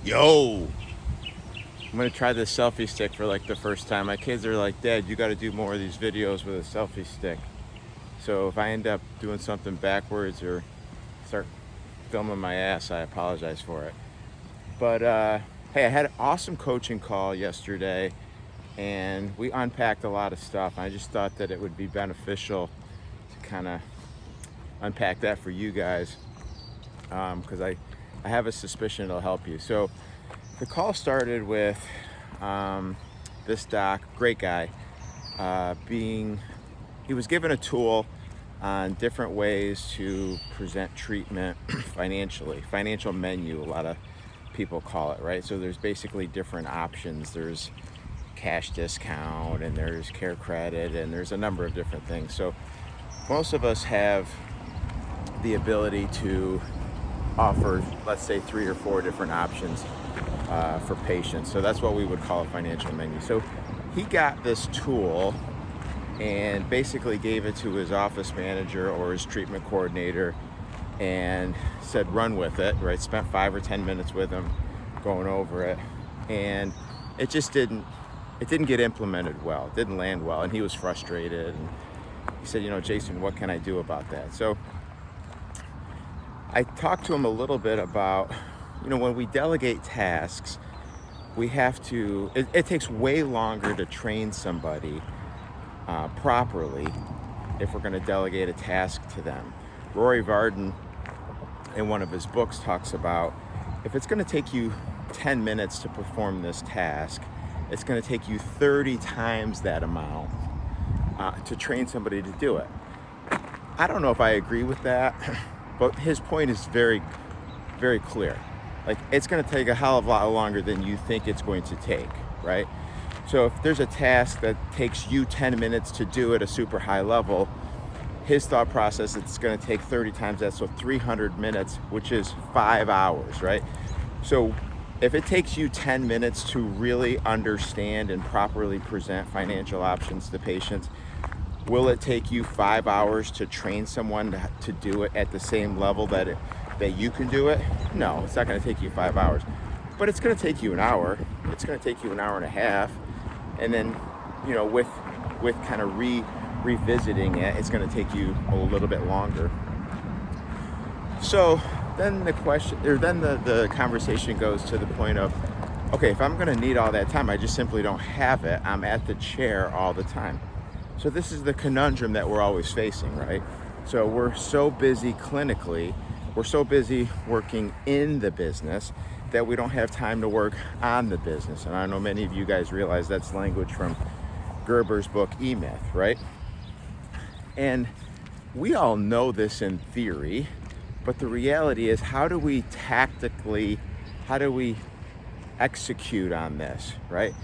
Yo, I'm gonna try this selfie stick for like the first time. My kids are like, Dad, you gotta do more of these videos with a selfie stick. So if I end up doing something backwards or start filming my ass, I apologize for it. But hey, I had an awesome coaching call yesterday and we unpacked a lot of stuff. I just thought that it would be beneficial to kind of unpack that for you guys because I have a suspicion it'll help you. So the call started with this doc, great guy, he was given a tool on different ways to present treatment financially. Financial menu, a lot of people call it, right? So there's basically different options. There's cash discount and there's care credit and there's a number of different things. So most of us have the ability to offer, let's say, 3 or 4 different options for patients. So that's what we would call a financial menu. So he got this tool and basically gave it to his office manager or his treatment coordinator and said, run with it, right? Spent 5 or 10 minutes with him going over it. And it just didn't get implemented well. It didn't land well. And he was frustrated. And he said, Jason, what can I do about that? So I talked to him a little bit about, when we delegate tasks, we have to, it takes way longer to train somebody properly if we're going to delegate a task to them. Rory Varden, in one of his books, talks about if it's going to take you 10 minutes to perform this task, it's going to take you 30 times that amount to train somebody to do it. I don't know if I agree with that, but his point is very, very clear. Like, it's going to take a hell of a lot longer than you think it's going to take, right? So if there's a task that takes you 10 minutes to do at a super high level, his thought process, it's going to take 30 times that, so 300 minutes, which is 5 hours, right? So if it takes you 10 minutes to really understand and properly present financial options to patients, will it take you 5 hours to train someone to do it at the same level that you can do it? No, it's not going to take you 5 hours, but it's going to take you an hour. It's going to take you an hour and a half, and then with kind of revisiting it, it's going to take you a little bit longer. So then the conversation goes to the point of, okay, if I'm going to need all that time, I just simply don't have it. I'm at the chair all the time. So this is the conundrum that we're always facing, right? So we're so busy clinically, we're so busy working in the business that we don't have time to work on the business. And I know many of you guys realize that's language from Gerber's book, E-Myth, right? And we all know this in theory, but the reality is, how do we execute on this, right?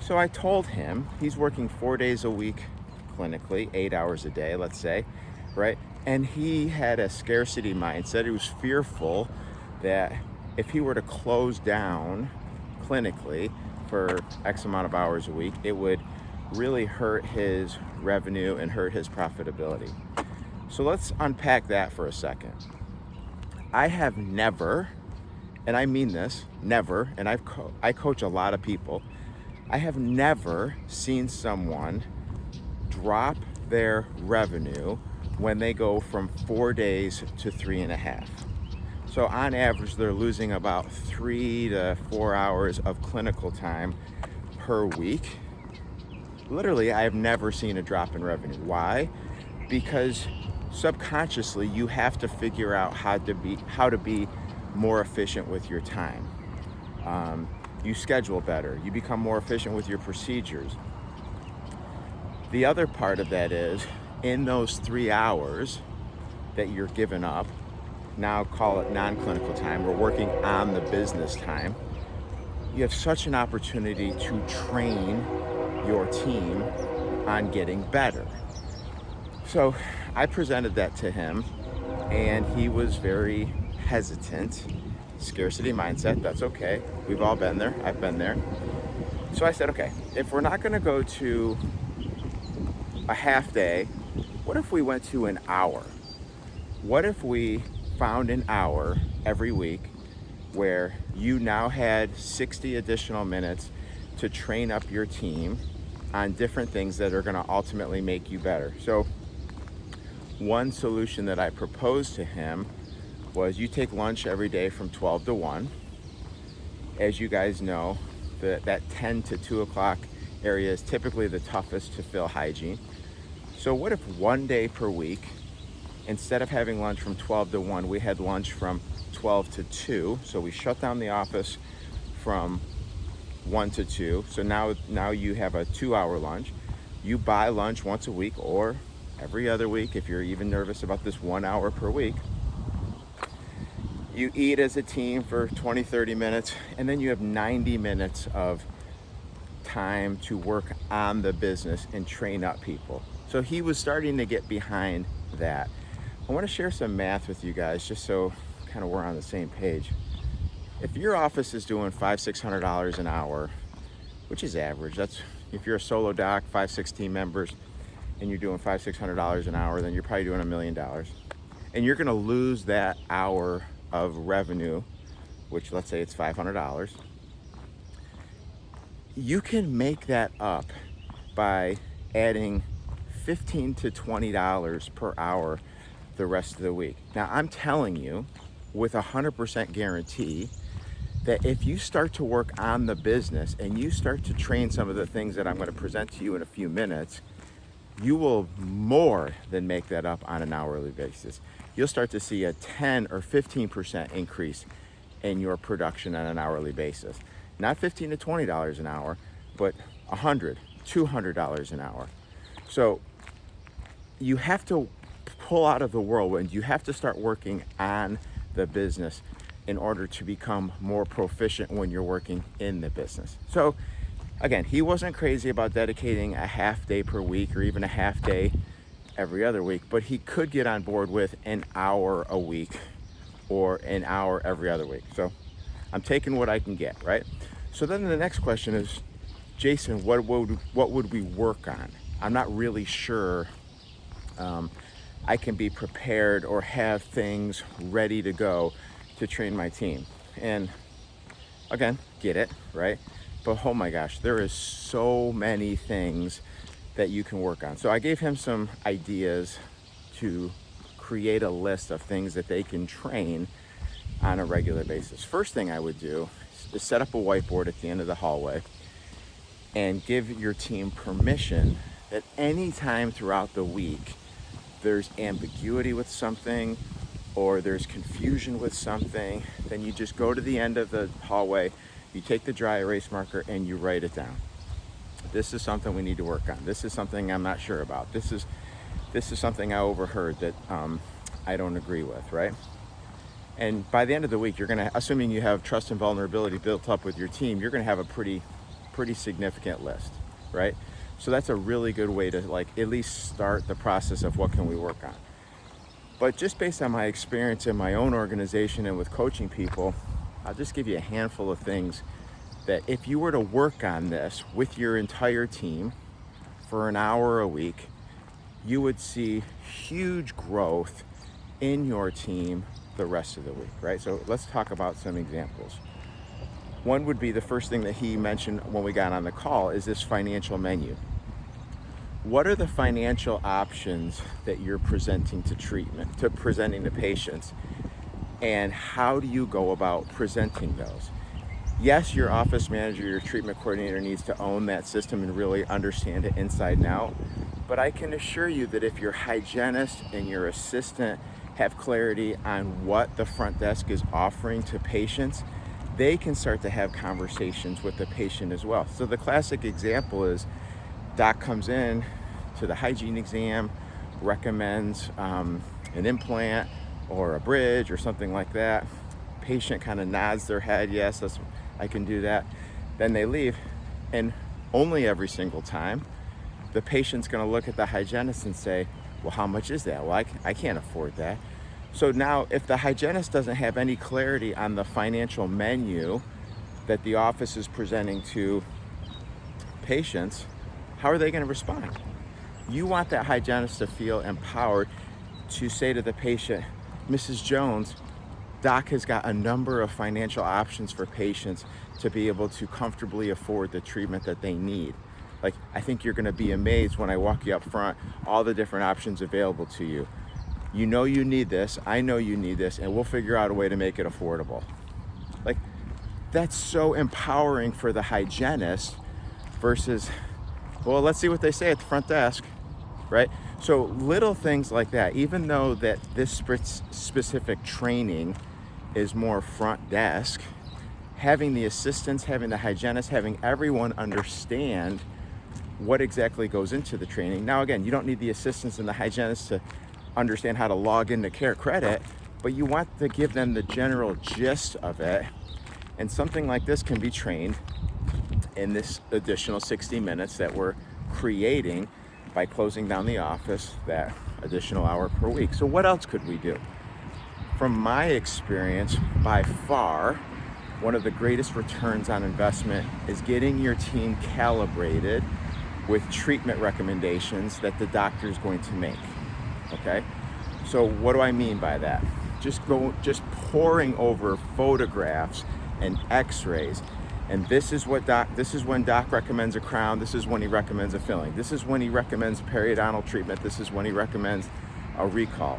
So I told him he's working 4 days a week clinically, 8 hours a day, let's say, right? And he had a scarcity mindset. He was fearful that if he were to close down clinically for X amount of hours a week, it would really hurt his revenue and hurt his profitability. So let's unpack that for a second. I have never, and I mean this, never, and I coach a lot of people, I have never seen someone drop their revenue when they go from 4 days to 3.5. So on average, they're losing about 3 to 4 hours of clinical time per week. Literally, I have never seen a drop in revenue. Why? Because subconsciously, you have to figure out how to be more efficient with your time. You schedule better. You become more efficient with your procedures. The other part of that is, in those 3 hours that you're giving up, now call it non-clinical time, we're working on the business time, you have such an opportunity to train your team on getting better. So I presented that to him, and he was very hesitant. Scarcity mindset, that's okay. We've all been there. I've been there. So I said, okay, if we're not going to go to a half day, what if we went to an hour? What if we found an hour every week where you now had 60 additional minutes to train up your team on different things that are going to ultimately make you better. So one solution that I proposed to him was you take lunch every day from 12 to 1. As you guys know, that 10 to 2 o'clock area is typically the toughest to fill hygiene. So what if one day per week, instead of having lunch from 12 to 1, we had lunch from 12 to 2. So we shut down the office from 1 to 2. So now you have a 2-hour lunch. You buy lunch once a week or every other week if you're even nervous about this 1 hour per week. You eat as a team for 20, 30 minutes, and then you have 90 minutes of time to work on the business and train up people. So he was starting to get behind that. I want to share some math with you guys just so kind of we're on the same page. If your office is doing $500-$600 an hour, which is average, that's if you're a solo doc, 5-6 team members, and you're doing $500-$600 an hour, then you're probably doing $1 million. And you're going to lose that hour of revenue, which let's say it's $500. You can make that up by adding $15 to $20 per hour the rest of the week. Now, I'm telling you with 100% guarantee that if you start to work on the business and you start to train some of the things that I'm going to present to you in a few minutes, you will more than make that up on an hourly basis. You'll start to see a 10 or 15% increase in your production on an hourly basis. Not $15 to $20 an hour, but $100, $200 an hour. So you have to pull out of the whirlwind. You have to start working on the business in order to become more proficient when you're working in the business. So again, he wasn't crazy about dedicating a half day per week or even a half day every other week, but he could get on board with an hour a week or an hour every other week. So I'm taking what I can get, right? So then the next question is, Jason, what would we work on? I'm not really sure I can be prepared or have things ready to go to train my team. And again, get it, right? But oh my gosh, there is so many things that you can work on. So I gave him some ideas to create a list of things that they can train on a regular basis. First thing I would do is set up a whiteboard at the end of the hallway and give your team permission that any time throughout the week there's ambiguity with something or there's confusion with something, then you just go to the end of the hallway, you take the dry erase marker and you write it down. This is something we need to work on. This is something I'm not sure about. This is something I overheard that I don't agree with, right? And by the end of the week, you're gonna, assuming you have trust and vulnerability built up with your team, you're gonna have a pretty significant list, right? So that's a really good way to like at least start the process of what can we work on. But just based on my experience in my own organization and with coaching people, I'll just give you a handful of things that if you were to work on this with your entire team for an hour a week, you would see huge growth in your team the rest of the week, right? So let's talk about some examples. One would be the first thing that he mentioned when we got on the call is this financial menu. What are the financial options that you're presenting to patients, and how do you go about presenting those? Yes, your office manager, your treatment coordinator needs to own that system and really understand it inside and out, but I can assure you that if your hygienist and your assistant have clarity on what the front desk is offering to patients, they can start to have conversations with the patient as well. So the classic example is doc comes in to the hygiene exam, recommends an implant or a bridge or something like that. Patient kind of nods their head, yes, I can do that. Then they leave, and only every single time the patient's going to look at the hygienist and say, well, how much is that? Well, I can't afford that. So now if the hygienist doesn't have any clarity on the financial menu that the office is presenting to patients, how are they going to respond? You want that hygienist to feel empowered to say to the patient, Mrs. Jones, doc has got a number of financial options for patients to be able to comfortably afford the treatment that they need. Like, I think you're gonna be amazed when I walk you up front, all the different options available to you. You know you need this, I know you need this, and we'll figure out a way to make it affordable. Like, that's so empowering for the hygienist versus, well, let's see what they say at the front desk, right? So little things like that, even though that this specific training is more front desk, having the assistants, having the hygienist, having everyone understand what exactly goes into the training. Now, again, you don't need the assistants and the hygienists to understand how to log into Care Credit, but you want to give them the general gist of it. And something like this can be trained in this additional 60 minutes that we're creating by closing down the office that additional hour per week. So what else could we do? From my experience, by far, one of the greatest returns on investment is getting your team calibrated with treatment recommendations that the doctor is going to make, okay? So what do I mean by that? Just poring over photographs and x-rays, and this is when doc recommends a crown, this is when he recommends a filling, this is when he recommends periodontal treatment, this is when he recommends a recall.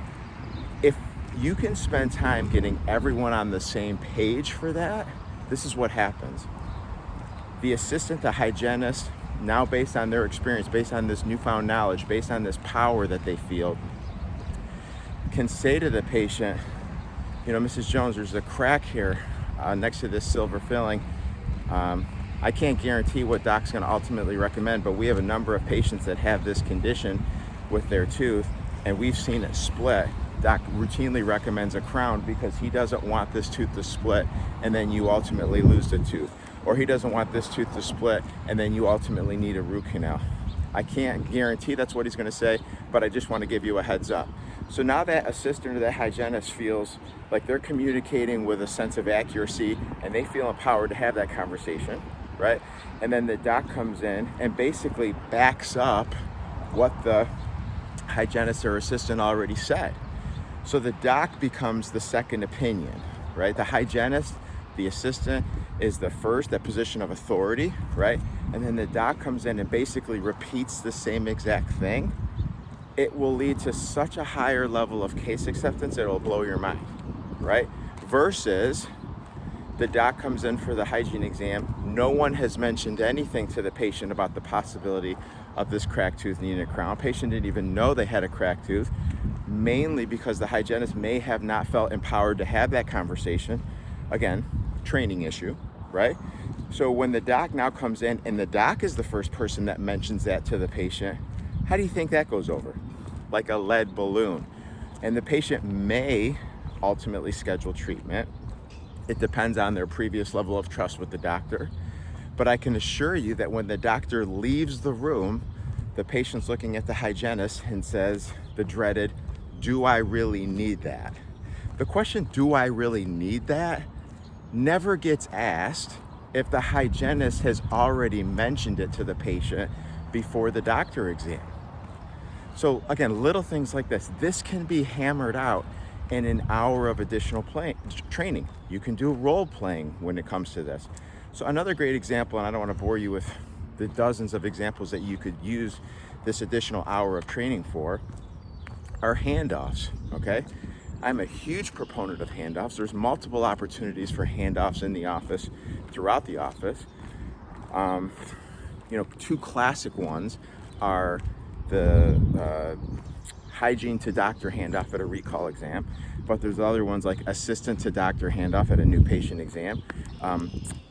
If you can spend time getting everyone on the same page for that, this is what happens. The assistant, the hygienist, now based on their experience, based on this newfound knowledge, based on this power that they feel, can say to the patient, you know, Mrs. Jones, there's a crack here next to this silver filling. I can't guarantee what doc's gonna ultimately recommend, but we have a number of patients that have this condition with their tooth, and we've seen it split. Doc routinely recommends a crown because he doesn't want this tooth to split and then you ultimately lose the tooth. Or he doesn't want this tooth to split and then you ultimately need a root canal. I can't guarantee that's what he's gonna say, but I just wanna give you a heads up. So now that assistant or that hygienist feels like they're communicating with a sense of accuracy and they feel empowered to have that conversation, right? And then the doc comes in and basically backs up what the hygienist or assistant already said. So the doc becomes the second opinion, right? The hygienist, the assistant is the first, that position of authority, right? And then the doc comes in and basically repeats the same exact thing. It will lead to such a higher level of case acceptance, it'll blow your mind, right? Versus the doc comes in for the hygiene exam. No one has mentioned anything to the patient about the possibility of this cracked tooth needing a crown. Patient didn't even know they had a cracked tooth, mainly because the hygienist may have not felt empowered to have that conversation. Again, training issue, right? So when the doc now comes in and the doc is the first person that mentions that to the patient, how do you think that goes over? Like a lead balloon. And the patient may ultimately schedule treatment. It depends on their previous level of trust with the doctor. But I can assure you that when the doctor leaves the room, the patient's looking at the hygienist and says the dreaded, do I really need that? The question, do I really need that, never gets asked if the hygienist has already mentioned it to the patient before the doctor exam. So again, little things like this can be hammered out in an hour of additional training. You can do role playing when it comes to this. So another great example, and I don't want to bore you with the dozens of examples that you could use this additional hour of training for, are handoffs, okay? I'm a huge proponent of handoffs. There's multiple opportunities for handoffs in the office, throughout the office. Two classic ones are the hygiene to doctor handoff at a recall exam, but there's other ones like assistant to doctor handoff at a new patient exam,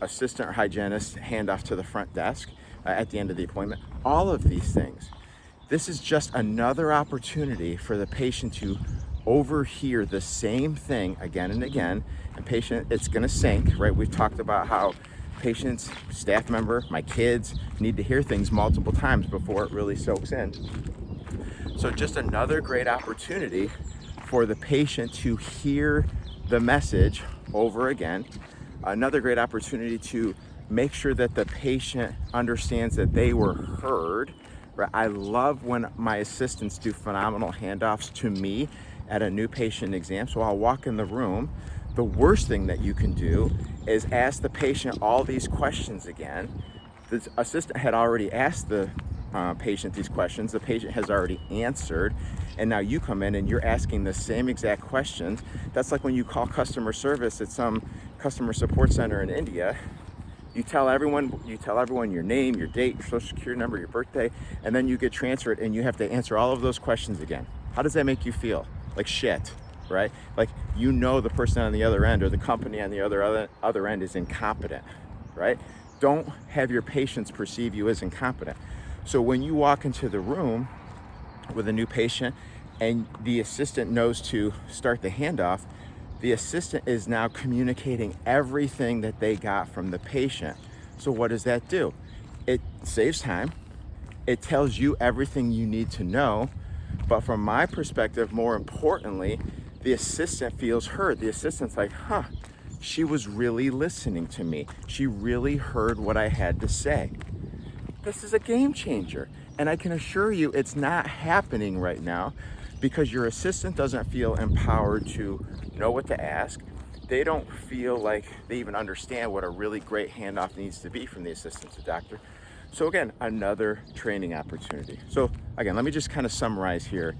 assistant or hygienist handoff to the front desk at the end of the appointment. All of these things. This is just another opportunity for the patient to overhear the same thing again and again, and patient, it's gonna sink, right? We've talked about how patients, staff member, my kids need to hear things multiple times before it really soaks in. So just another great opportunity for the patient to hear the message over again. Another great opportunity to make sure that the patient understands that they were heard. Right? I love when my assistants do phenomenal handoffs to me at a new patient exam. So I'll walk in the room, The worst thing that you can do is ask the patient all these questions again. The assistant had already asked the patient these questions. The patient has already answered, and now you come in and you're asking the same exact questions. That's like when you call customer service at some customer support center in India. You tell everyone your name, your date, your social security number, your birthday, and then you get transferred and you have to answer all of those questions again. How does that make you feel? Like shit, right? Like, you know, the person on the other end or the company on the other end is incompetent, right? Don't have your patients perceive you as incompetent. So when you walk into the room with a new patient and the assistant knows to start the handoff, the assistant is now communicating everything that they got from the patient. So what does that do? It saves time. It tells you everything you need to know. But from my perspective, more importantly, the assistant feels heard. The assistant's like, huh, she was really listening to me. She really heard what I had to say. This is a game changer. And I can assure you it's not happening right now because your assistant doesn't feel empowered to know what to ask. They don't feel like they even understand what a really great handoff needs to be from the assistant to doctor. So again, another training opportunity. So again, let me just kind of summarize here.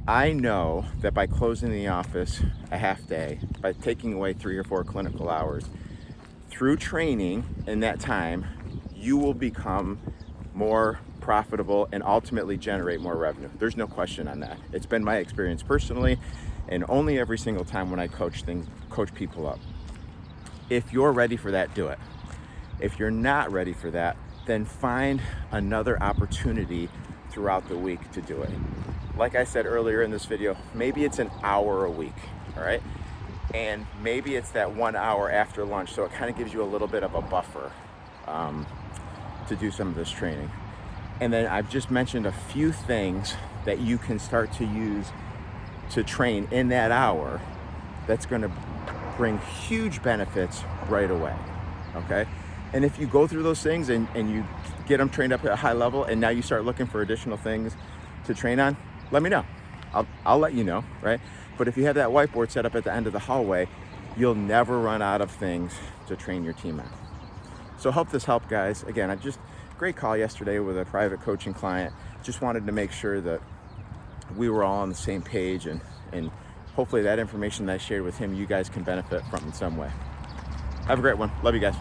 I know that by closing the office a half day, by taking away 3 or 4 clinical hours, through training in that time, you will become more profitable and ultimately generate more revenue. There's no question on that. It's been my experience personally, and only every single time when I coach people up. If you're ready for that, do it. If you're not ready for that, then find another opportunity throughout the week to do it. Like I said earlier in this video, maybe it's an hour a week, all right? And maybe it's that 1 hour after lunch, so it kind of gives you a little bit of a buffer to do some of this training. And then I've just mentioned a few things that you can start to use to train in that hour that's gonna bring huge benefits right away, okay? And if you go through those things and you get them trained up at a high level and now you start looking for additional things to train on, let me know. I'll let you know, right? But if you have that whiteboard set up at the end of the hallway, you'll never run out of things to train your team on. So hope this helped, guys. Again, great call yesterday with a private coaching client. Just wanted to make sure that we were all on the same page, and hopefully that information that I shared with him, you guys can benefit from in some way. Have a great one. Love you guys.